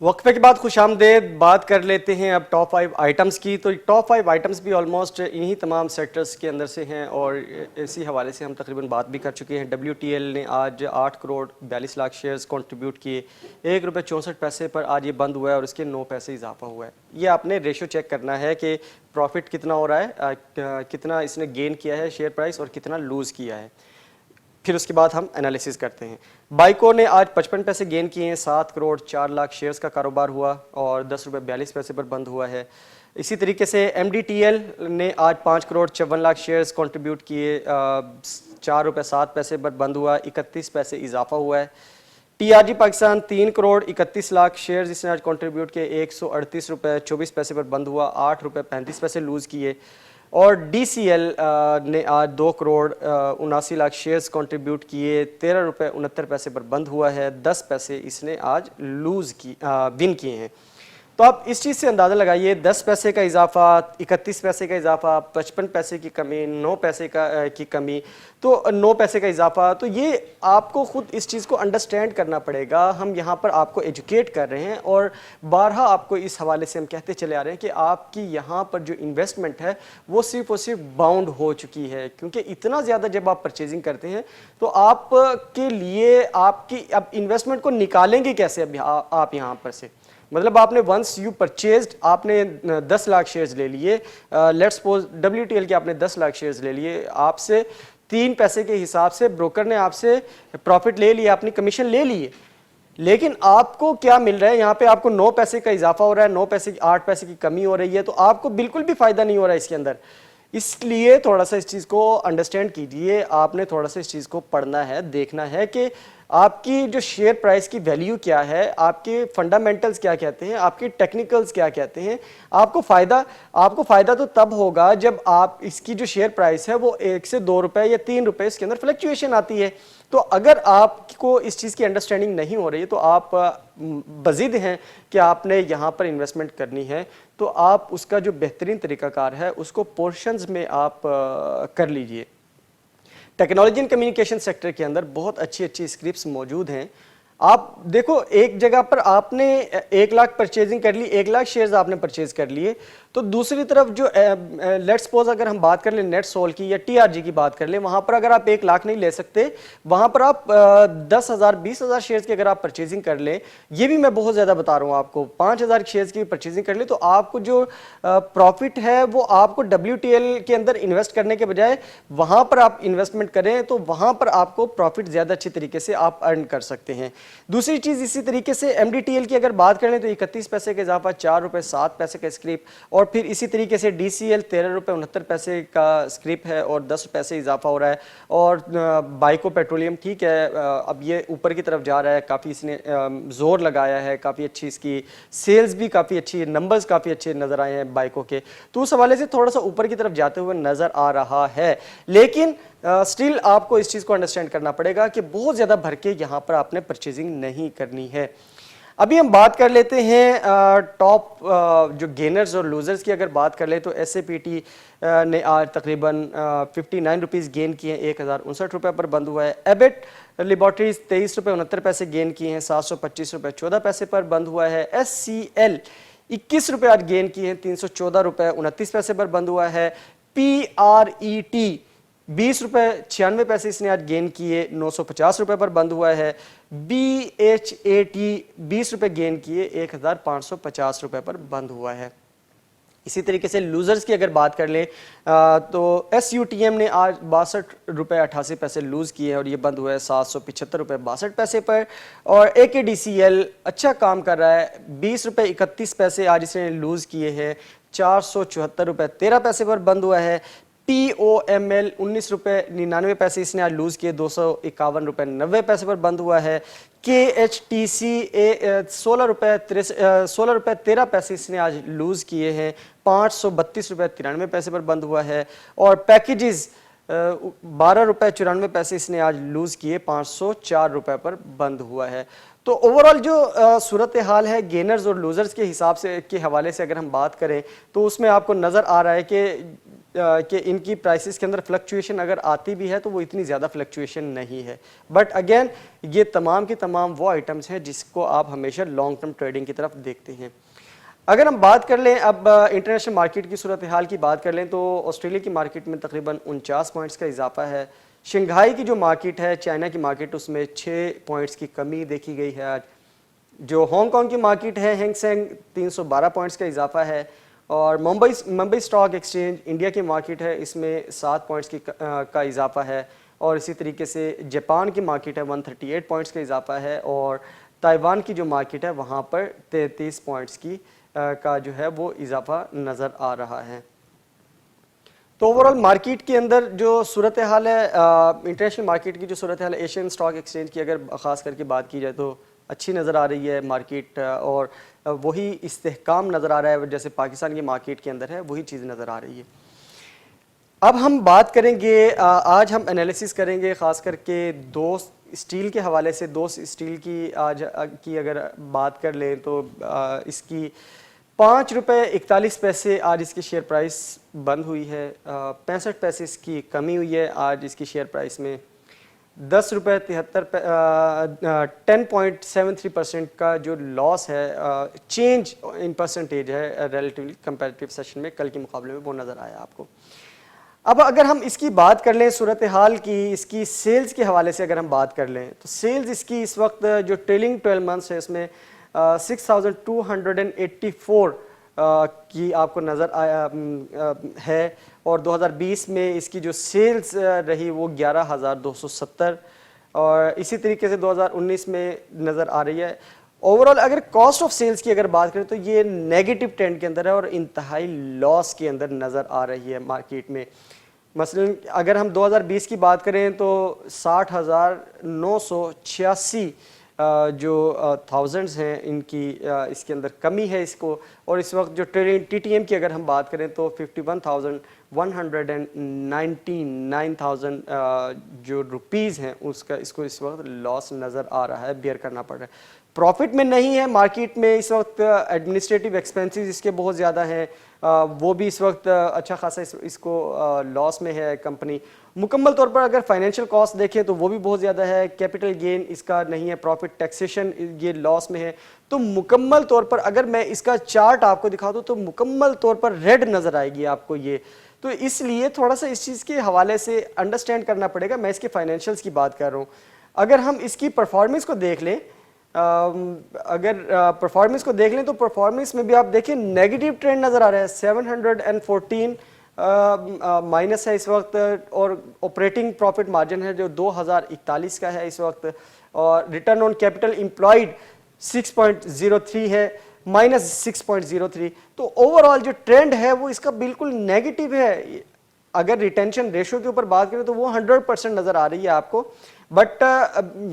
वक्फे के बाद खुशामदेद बात कर लेते हैं अब टॉप 5 आइटम्स की। तो टॉप 5 आइटम्स भी ऑलमोस्ट इन्हीं तमाम सेक्टर्स के अंदर से हैं और इसी हवाले से हम तकरीबन बात भी कर चुके हैं। WTL ने आज 8 करोड़ 42 लाख शेयर्स कंट्रीब्यूट किए, ₹1.64 पर आज ये बंद हुआ है और इसके 9 पैसे इजाफा हुआ है। ये आपने रेशो चेक करना है कि प्रॉफिट कितना हो रहा है, कितना इसने गेन किया है शेयर प्राइस और कितना लूज़ किया है, फिर उसके बाद हम एनालिसिस करते हैं। बाइको ने आज 55 पैसे गेन किए हैं, 7 करोड़ 4 लाख शेयर्स का कारोबार हुआ और ₹10.42 पर बंद हुआ है। इसी तरीके से MDTL ने आज 5 करोड़ 54 लाख शेयर्स कंट्रीब्यूट किए, ₹4.07 पर बंद हुआ, 31 पैसे इजाफा हुआ है। TRG पाकिस्तान 3 करोड़ 31 लाख शेयर्स इसने आज कंट्रीब्यूट किए, ₹138.24 पर बंद हुआ, ₹8.35 लूज़ किए। और DCL ने आज 2 करोड़ 79 लाख शेयर्स कंट्रीब्यूट किए, ₹13.69 पर बंद हुआ है, 10 पैसे इसने आज विन किए हैं। तो आप इस चीज़ से अंदाज़ा लगाइए, 10 पैसे का इजाफा, 31 पैसे का इजाफा, 55 पैसे की कमी, 9 पैसे की कमी, तो 9 पैसे का इजाफा। तो ये आपको खुद इस चीज़ को अंडरस्टैंड करना पड़ेगा। हम यहाँ पर आपको एजुकेट कर रहे हैं और बारहा आपको इस हवाले से हम कहते चले आ रहे हैं कि आपकी यहाँ पर जो इन्वेस्टमेंट है वो सिर्फ और सिर्फ बाउंड हो चुकी है, क्योंकि इतना ज़्यादा जब आप परचेजिंग करते हैं तो आपके लिए आपकी अब इन्वेस्टमेंट को निकालेंगे कैसे अब आप यहाँ पर से। मतलब आपने वंस यू परचेज्ड, आपने 10 लाख शेयर्स ले लिए, लेट्स सपोज WTL के आपने 10 लाख शेयर्स ले लिए, आपसे 3 पैसे के हिसाब से ब्रोकर ने आपसे प्रॉफिट ले लिया, अपनी कमीशन ले लिए, लेकिन आपको क्या मिल रहा है यहाँ पे, आपको 9 पैसे का इजाफा हो रहा है, 9 पैसे की 8 पैसे की कमी हो रही है, तो आपको बिल्कुल भी फायदा नहीं हो रहा है इसके अंदर। इसलिए थोड़ा सा इस चीज़ को अंडरस्टैंड कीजिए, आपने थोड़ा सा इस चीज़ को पढ़ना है, देखना है कि आपकी जो शेयर प्राइस की वैल्यू क्या है, आपके फंडामेंटल्स क्या कहते हैं, आपके टेक्निकल्स क्या कहते हैं। आपको फ़ायदा तो तब होगा जब आप इसकी जो शेयर प्राइस है वो 1 से 2 रुपए या 3 रुपए इसके अंदर फ्लक्चुएशन आती है। तो अगर आपको इस चीज़ की अंडरस्टैंडिंग नहीं हो रही है तो आप बज़िद हैं कि आपने यहाँ पर इन्वेस्टमेंट करनी है, तो आप उसका जो बेहतरीन तरीक़ाकार है उसको पोर्शंस में आप कर लीजिए। टेक्नोलॉजी एंड कम्युनिकेशन सेक्टर के अंदर बहुत अच्छी अच्छी स्क्रिप्ट्स मौजूद हैं। आप देखो, एक जगह पर आपने 1 लाख परचेजिंग कर ली, 1 लाख शेयर्स आपने परचेज कर लिए, तो दूसरी तरफ जो लेट्स सपोज अगर हम बात कर लें नेट सोल की या TRG की बात कर लें, वहां पर अगर आप 1 लाख नहीं ले सकते, वहां पर आप 10,000 20,000 शेयर्स की अगर आप परचेजिंग कर लें, ये भी मैं बहुत ज़्यादा बता रहा हूँ आपको, 5,000 शेयर्स की परचेजिंग कर ले, तो आपको जो प्रॉफिट है वो आपको WTL के अंदर इन्वेस्ट करने के बजाय वहां पर आप इन्वेस्टमेंट करें तो वहां पर आपको प्रॉफिट ज़्यादा अच्छी तरीके से आप अर्न कर सकते हैं। दूसरी चीज इसी तरीके से MDTL की अगर बात करें तो 31 पैसे का इजाफा, ₹4.07 का स्क्रिप, और फिर इसी तरीके से DCL ₹13.69 का स्क्रिप है और 10 पैसे इजाफा हो रहा है। और बाइको पेट्रोलियम ठीक है, अब ये ऊपर की तरफ जा रहा है, काफ़ी इसने जोर लगाया है, काफ़ी अच्छी इसकी सेल्स भी काफ़ी अच्छी, नंबर्स काफ़ी अच्छे नज़र आए हैं बाइको के, तो उस हवाले से थोड़ा सा ऊपर की तरफ जाते हुए नज़र आ रहा है। लेकिन स्टिल आपको इस चीज़ को अंडरस्टैंड करना पड़ेगा कि बहुत ज़्यादा भर के यहाँ पर आपने परचेजिंग नहीं करनी है। अभी हम बात कर लेते हैं टॉप जो गेनर्स और लूजर्स की। अगर बात कर ले तो SAPT ने आज तकरीबन 59 रुपीज़ गेन किए हैं, ₹1,059 पर बंद हुआ है। एबेट लेबॉर्ट्रीज ₹23.69 गेन किए हैं, ₹725.14 पर बंद हुआ है। SCL 21 रुपये आज गेन किए हैं, ₹314.29 पर बंद हुआ है। PRET ₹20.96 इसने आज गेन किए, ₹950 पर बंद हुआ है। BHAT 20 रुपये गेन किए, ₹1,550 पर बंद हुआ है। इसी तरीके से लूजर्स की अगर बात कर लें तो SUTM ने आज ₹62.88 लूज किए हैं और ये बंद हुआ है ₹775.62 पर। और AKDCL अच्छा काम कर रहा है, ₹20.31 आज इसने लूज किए हैं, ₹474.13 पर बंद हुआ है। POML ₹19.99 इसने आज लूज किए, ₹251.90 पर बंद हुआ है। KHTC ₹16.13 इसने आज लूज किए हैं, ₹532.93 पर बंद हुआ है। और पैकेजेस ₹12.94 इसने आज लूज किए, ₹504 पर बंद हुआ है। तो ओवरऑल जो सूरत हाल है गेनर्स और लूजर्स के हिसाब से के हवाले से अगर हम बात करें तो उसमें आपको नज़र आ रहा है कि कि इनकी प्राइसेस के अंदर फ्लक्चुएशन अगर आती भी है तो वो इतनी ज़्यादा फ्लक्चुएशन नहीं है। बट अगेन ये तमाम की तमाम वो आइटम्स हैं जिसको आप हमेशा लॉन्ग टर्म ट्रेडिंग की तरफ देखते हैं। अगर हम बात कर लें अब इंटरनेशनल मार्केट की सूरत हाल की बात कर लें तो ऑस्ट्रेलिया की मार्केट में तकरीबन 49 पॉइंट्स का इजाफा है। शंघाई की जो मार्केट है, चाइना की मार्केट, उसमें 6 पॉइंट्स की कमी देखी गई है आज। जो हांगकांग की मार्केट है, हैंग सेंग 312 पॉइंट्स का इजाफा है। और मुंबई स्टॉक एक्सचेंज इंडिया की मार्केट है, इसमें 7 पॉइंट्स का इजाफा है। और इसी तरीके से जापान की मार्केट है, 138 पॉइंट्स का इजाफा है। और ताइवान की जो मार्केट है वहाँ पर 33 पॉइंट्स का जो है वो इजाफा नज़र आ रहा है। तो ओवरऑल मार्केट के अंदर जो सूरत हाल है, इंटरनेशनल मार्केट की जो सूरत हाल है, एशियन स्टॉक एक्सचेंज की अगर ख़ास करके बात की जाए तो अच्छी नज़र आ रही है मार्केट। और वही इस्तेहकाम नज़र आ रहा है जैसे पाकिस्तान की मार्केट के अंदर है, वही चीज़ नज़र आ रही है। अब हम बात करेंगे, आज हम एनालिसिस करेंगे ख़ास करके दो स्टील के हवाले से। दो स्टील की आज की अगर बात कर लें तो इसकी 5 रुपये 41 पैसे आज इसकी शेयर प्राइस बंद हुई है। 65 पैसे इसकी कमी हुई है आज इसकी शेयर प्राइस में। 10 रुपये 73 10.73% का जो लॉस है, चेंज इन परसेंटेज है रिलेटिवली कंपैरेटिव सेशन में कल के मुकाबले में, वो नज़र आया आपको। अब अगर हम इसकी बात कर लें सूरत हाल की, इसकी सेल्स के हवाले से अगर हम बात कर लें तो सेल्स इसकी इस वक्त जो ट्रेलिंग 12 मंथ्स है इसमें 6284 की आपको नज़र आया है। और 2020 में इसकी जो सेल्स रही वो 11270 और इसी तरीके से 2019 में नज़र आ रही है। ओवरऑल अगर कॉस्ट ऑफ सेल्स की अगर बात करें तो ये नेगेटिव ट्रेंड के अंदर है और इंतहाई लॉस के अंदर नज़र आ रही है मार्केट में। मसलन अगर हम 2020 की बात करें तो 60,986 जो थाउजेंड्स हैं इनकी इसके अंदर कमी है इसको। और इस वक्त जो TTM की अगर हम बात करें तो 51,199,000 जो रुपीज़ हैं उसका इसको इस वक्त लॉस नज़र आ रहा है, बेयर करना पड़ रहा है। प्रॉफिट में नहीं है मार्केट में इस वक्त। एडमिनिस्ट्रेटिव एक्सपेंसेस इसके बहुत ज़्यादा हैं, वो भी इस वक्त अच्छा खासा इसको लॉस में है कंपनी। मुकम्मल तौर पर अगर फाइनेंशियल कॉस्ट देखें तो वो भी बहुत ज़्यादा है। कैपिटल गेन इसका नहीं है, प्रॉफिट टैक्सेशन ये लॉस में है। तो मुकम्मल तौर पर अगर मैं इसका चार्ट आपको दिखा दूँ तो मुकम्मल तौर पर रेड नज़र आएगी आपको ये। तो इसलिए थोड़ा सा इस चीज़ के हवाले से अंडरस्टैंड करना पड़ेगा। मैं इसके फाइनेंशियल्स की बात कर रहा हूँ। अगर हम इसकी परफॉर्मेंस को देख लें, अगर परफॉर्मेंस को देख लें तो परफॉर्मेंस में भी आप देखें नेगेटिव ट्रेंड नज़र आ रहा है। 714 माइनस है इस वक्त। और ऑपरेटिंग प्रॉफिट मार्जिन है जो 2041 का है इस वक्त। और रिटर्न ऑन कैपिटल एम्प्लॉयड 6.03 है, -6.03। तो ओवरऑल जो ट्रेंड है वो इसका बिल्कुल नेगेटिव है। अगर रिटेंशन रेशो के ऊपर बात करें तो वो 100% नज़र आ रही है आपको। बट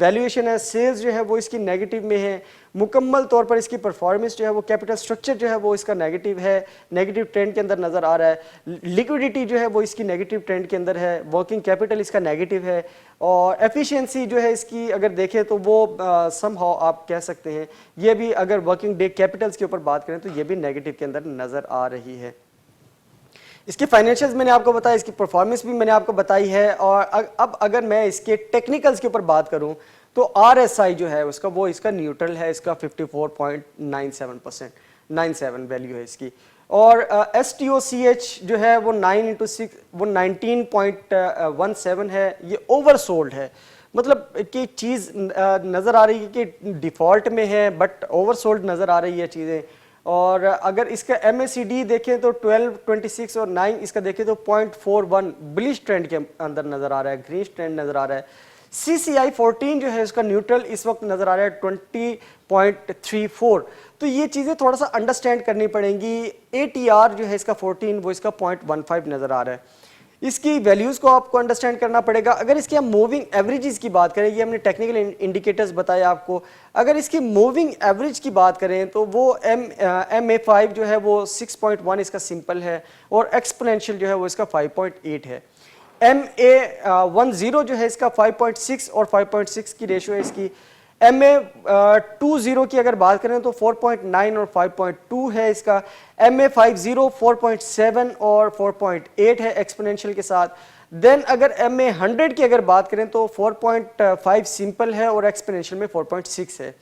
वैल्यूएशन है, सेल्स जो है वो इसकी नेगेटिव में है। मुकम्मल तौर पर इसकी परफॉर्मेंस जो है वो, कैपिटल स्ट्रक्चर जो है वो इसका नेगेटिव है, नेगेटिव ट्रेंड के अंदर नज़र आ रहा है। लिक्विडिटी जो है वो इसकी नेगेटिव ट्रेंड के अंदर है। वर्किंग कैपिटल इसका नेगेटिव है। और एफिशिएंसी जो है इसकी अगर देखें तो वो समहाउ आप कह सकते हैं ये भी, अगर वर्किंग डे कैपिटल्स के ऊपर बात करें तो ये भी नेगेटिव के अंदर नज़र आ रही है। इसकी फाइनेंशियल्स मैंने आपको बताया, इसकी परफॉर्मेंस भी मैंने आपको बताई है। और अब अगर मैं इसके टेक्निकल्स के ऊपर बात करूं तो RSI जो है उसका, वो इसका न्यूट्रल है, इसका 54.97% 97 वैल्यू है इसकी। और STOCH जो है वो 9/6 वो 19.17 है। ये ओवरसोल्ड है, मतलब कि चीज़ नज़र आ रही है कि डिफ़ॉल्ट में है बट ओवरसोल्ड नज़र आ रही है चीज़ें। और अगर इसका MACD देखें तो 12, 26 और 9 इसका देखें तो 0.41 बुलिश ट्रेंड के अंदर नज़र आ रहा है, ग्रीन ट्रेंड नज़र आ रहा है। CCI 14 जो है इसका न्यूट्रल इस वक्त नज़र आ रहा है 20.34। तो ये चीज़ें थोड़ा सा अंडरस्टैंड करनी पड़ेंगी। ATR जो है इसका 14 वो इसका 0.15 नज़र आ रहा है। इसकी वैल्यूज़ को आपको अंडरस्टैंड करना पड़ेगा। अगर इसकी हम मूविंग एवरेजेस की बात करें, ये हमने टेक्निकल इंडिकेटर्स बताए आपको। अगर इसकी मूविंग एवरेज की बात करें तो वो MA5 जो है वो 6.1 इसका सिंपल है और एक्सपोनेंशियल जो है वो इसका 5.8 है। MA10 जो है इसका 5.6 और 5.6 की रेशो है इसकी। MA 20 की अगर बात करें तो 4.9 और 5.2 है इसका। MA 50 4.7 और 4.8 है एक्सपोनेंशियल के साथ। देन अगर MA 100 की अगर बात करें तो 4.5 सिंपल है और एक्सपोनेंशियल में 4.6 है।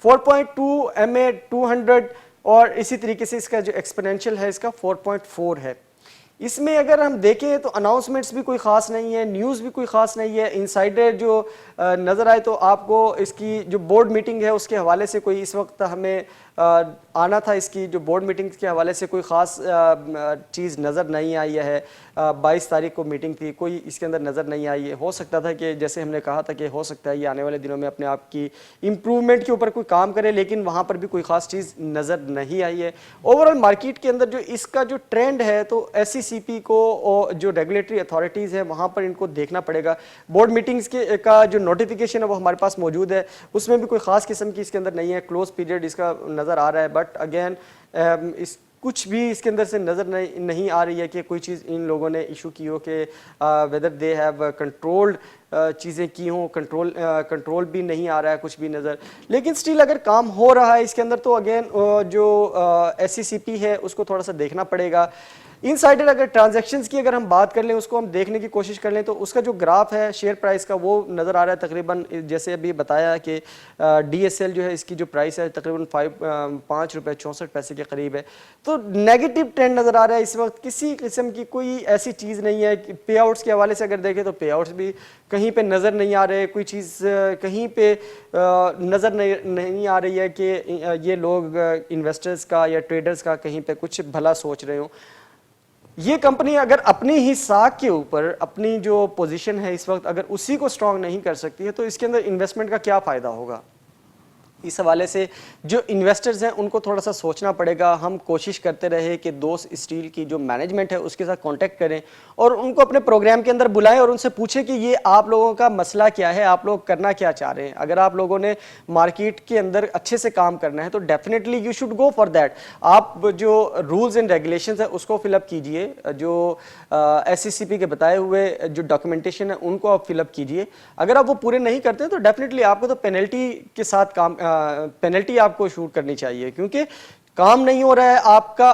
4.2 MA 200 और इसी तरीके से इसका जो एक्सपोनेंशियल है इसका 4.4 है। इसमें अगर हम देखें तो अनाउंसमेंट्स भी कोई ख़ास नहीं है, न्यूज़ भी कोई ख़ास नहीं है। इनसाइडर जो नज़र आए तो आपको इसकी जो बोर्ड मीटिंग है उसके हवाले से कोई इस वक्त हमें आना था, इसकी जो बोर्ड मीटिंग के हवाले से कोई ख़ास चीज़ नज़र नहीं आई है। 22 तारीख को मीटिंग थी, कोई इसके अंदर नज़र नहीं आई है। हो सकता था कि जैसे हमने कहा था कि हो सकता है ये आने वाले दिनों में अपने आप की इम्प्रूवमेंट के ऊपर कोई काम करे, लेकिन वहाँ पर भी कोई ख़ास चीज़ नज़र नहीं आई है। ओवरऑल मार्केट के अंदर जो इसका जो ट्रेंड है तो SECP को जो रेगुलेटरी अथॉरिटीज़ है वहाँ पर इनको देखना पड़ेगा। बोर्ड मीटिंग्स के का जो नोटिफिकेशन है वो हमारे पास मौजूद है, उसमें भी कोई ख़ास किस्म की इसके अंदर नहीं है। क्लोज पीरियड इसका नज़र आ रहा है, बट अगेन इस कुछ भी इसके अंदर से नज़र नहीं आ रही है कि कोई चीज़ इन लोगों ने इशू की हो कि वेदर दे हैव कंट्रोल्ड चीज़ें की हों। कंट्रोल भी नहीं आ रहा है कुछ भी नज़र, लेकिन स्टिल अगर काम हो रहा है इसके अंदर तो अगेन जो SECP है उसको थोड़ा सा देखना पड़ेगा। इनसाइडर अगर ट्रांजैक्शंस की अगर हम बात कर लें, उसको हम देखने की कोशिश कर लें तो उसका जो ग्राफ है शेयर प्राइस का वो नज़र आ रहा है तकरीबन, जैसे अभी बताया कि DSL जो है इसकी जो प्राइस है तकरीबन 5 रुपये 64 पैसे के करीब है। तो नेगेटिव ट्रेंड नज़र आ रहा है इस वक्त, किसी किस्म की कोई ऐसी चीज़ नहीं है। पे आउट्स के हवाले से अगर देखें तो पे आउट्स भी कहीं पे नज़र नहीं आ रहे, कोई चीज़ कहीं पे नज़र नहीं आ रही है कि ये लोग इन्वेस्टर्स का या ट्रेडर्स का कहीं पे कुछ भला सोच रहे हो। ये कंपनी अगर अपनी ही साख के ऊपर अपनी जो पोजीशन है इस वक्त अगर उसी को स्ट्रांग नहीं कर सकती है तो इसके अंदर इन्वेस्टमेंट का क्या फ़ायदा होगा। इस हवाले से जो इन्वेस्टर्स हैं उनको थोड़ा सा सोचना पड़ेगा। हम कोशिश करते रहे कि दोस्त स्टील की जो मैनेजमेंट है उसके साथ कांटेक्ट करें और उनको अपने प्रोग्राम के अंदर बुलाएं और उनसे पूछें कि ये आप लोगों का मसला क्या है, आप लोग करना क्या चाह रहे हैं। अगर आप लोगों ने मार्केट के अंदर अच्छे से काम करना है तो definitely you should go for that. आप जो रूल्स एंड रेगुलेशंस है उसको फिलअप कीजिए, जो SECP के बताए हुए जो डॉक्यूमेंटेशन है उनको आप फिलअप कीजिए। अगर आप वो पूरे नहीं करते तो डेफिनेटली आपको तो पेनल्टी के साथ काम पेनल्टी आपको शूट करनी चाहिए, क्योंकि काम नहीं हो रहा है आपका।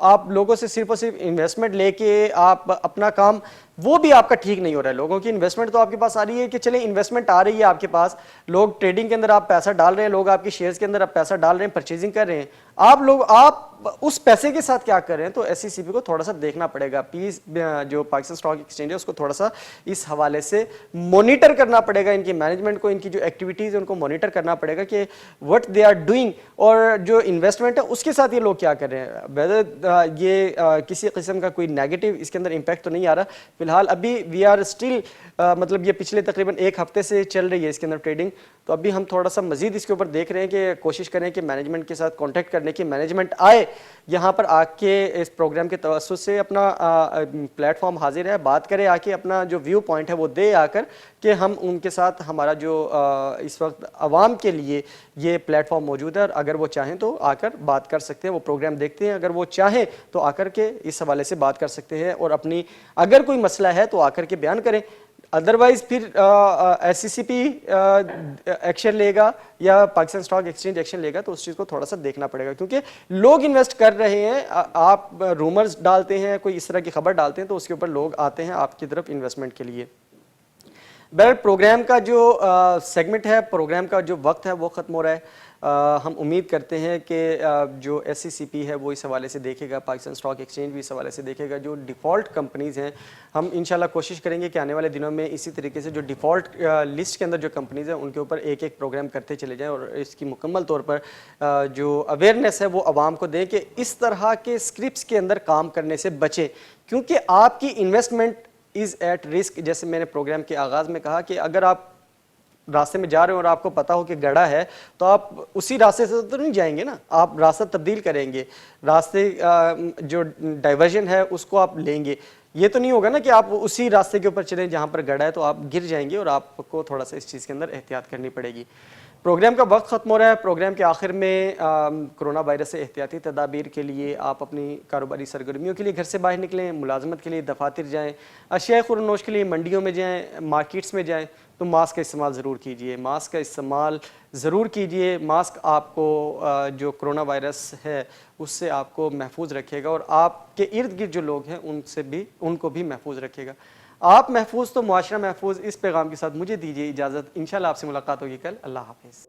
आप लोगों से सिर्फ और सिर्फ इन्वेस्टमेंट लेके आप अपना काम, वो भी आपका ठीक नहीं हो रहा है। लोगों की इन्वेस्टमेंट तो आपके पास आ रही है कि चले इन्वेस्टमेंट आ रही है आपके पास, लोग ट्रेडिंग के अंदर आप पैसा डाल रहे हैं, लोग आपके शेयर्स के अंदर आप पैसा डाल रहे हैं, परचेजिंग कर रहे हैं। आप उस पैसे के साथ क्या कर रहे हैं, तो SECP को थोड़ा सा देखना पड़ेगा। प्लीज जो पाकिस्तान स्टॉक एक्सचेंज है उसको थोड़ा सा इस हवाले से मॉनिटर करना पड़ेगा। इनकी मैनेजमेंट को इनकी जो एक्टिविटीज है उनको मॉनिटर करना पड़ेगा कि व्हाट दे आर डूइंग, और जो इन्वेस्टमेंट है उसके साथ ये लोग क्या कर रहे हैं। वेदर ये किसी किस्म का कोई नेगेटिव इसके अंदर इंपैक्ट तो नहीं आ रहा फिलहाल। अभी वी आर स्टिल मतलब ये पिछले तकरीबन 1 हफ्ते से चल रही है इसके अंदर ट्रेडिंग, तो अभी हम थोड़ा सा मजीद इसके ऊपर देख रहे हैं कि कोशिश करें कि मैनेजमेंट के साथ कांटेक्ट करने की, मैनेजमेंट आए यहाँ पर आके इस प्रोग्राम के तवज्जुह से अपना प्लेटफॉर्म हाजिर है, बात करें आके, अपना जो व्यू पॉइंट है वो दे आकर कि हम उनके साथ हमारा जो इस वक्त आवाम के लिए ये प्लेटफॉर्म मौजूद है और अगर वो चाहें तो आकर बात कर सकते हैं। वो प्रोग्राम देखते हैं, अगर वो चाहें तो आकर के इस हवाले से बात कर सकते हैं और अपनी अगर कोई मसला है तो आकर के बयान करें। अदरवाइज फिर SECP एक्शन लेगा या पाकिस्तान स्टॉक एक्सचेंज एक्शन लेगा, तो उस चीज़ को थोड़ा सा देखना पड़ेगा, क्योंकि लोग इन्वेस्ट कर रहे हैं। आप रूमर्स डालते हैं, कोई इस तरह की खबर डालते हैं तो उसके ऊपर लोग आते हैं आपकी तरफ इन्वेस्टमेंट के लिए। बहरहाल प्रोग्राम का जो सेगमेंट है, प्रोग्राम का जो वक्त है वो ख़त्म हो रहा है। हम उम्मीद करते हैं कि जो SECP है वो इस हवाले से देखेगा, पाकिस्तान स्टॉक एक्सचेंज भी इस हवाले से देखेगा। जो डिफ़ॉल्ट कंपनीज़ हैं, हम इंशाल्लाह कोशिश करेंगे कि आने वाले दिनों में इसी तरीके से जो डिफ़ॉल्ट लिस्ट के अंदर जो कंपनीज़ हैं उनके ऊपर एक एक प्रोग्राम करते चले जाएँ और इसकी मुकम्मल तौर पर जो अवेयरनेस है वो आवाम को दें कि इस तरह के स्क्रिप्ट्स के अंदर काम करने से बचें, क्योंकि आपकी इन्वेस्टमेंट इज़ एट रिस्क। जैसे मैंने प्रोग्राम के आगाज़ में कहा कि अगर आप रास्ते में जा रहे हो और आपको पता हो कि गड़ा है तो आप उसी रास्ते से तो नहीं जाएंगे ना, आप रास्ता तब्दील करेंगे, रास्ते जो डाइवर्जन है उसको आप लेंगे। ये तो नहीं होगा ना कि आप उसी रास्ते के ऊपर चलें जहाँ पर गड़ा है, तो आप गिर जाएंगे और आपको थोड़ा सा इस चीज़ के अंदर एहतियात करनी पड़ेगी। प्रोग्राम का वक्त ख़त्म हो रहा है। प्रोग्राम के आखिर में कोरोना वायरस से एहतियाती तदाबीर के लिए आप अपनी कारोबारी सरगर्मियों के लिए घर से बाहर निकलें, मुलाजमत के लिए दफातर जाएँ, अशिया खुरनोश के लिए मंडियों में जाएँ, मार्केट्स में जाएँ, तो मास्क का इस्तेमाल ज़रूर कीजिए। मास्क का इस्तेमाल ज़रूर कीजिए। मास्क आपको जो कोरोना वायरस है उससे आपको महफूज रखेगा और आपके इर्द गिर्द जो लोग हैं उनको भी महफूज रखेगा। आप महफूज तो मुआशरा महफूज। इस पैगाम के साथ मुझे दीजिए इजाज़त। इंशाल्लाह आपसे मुलाकात होगी कल। अल्लाह हाफ़िज़।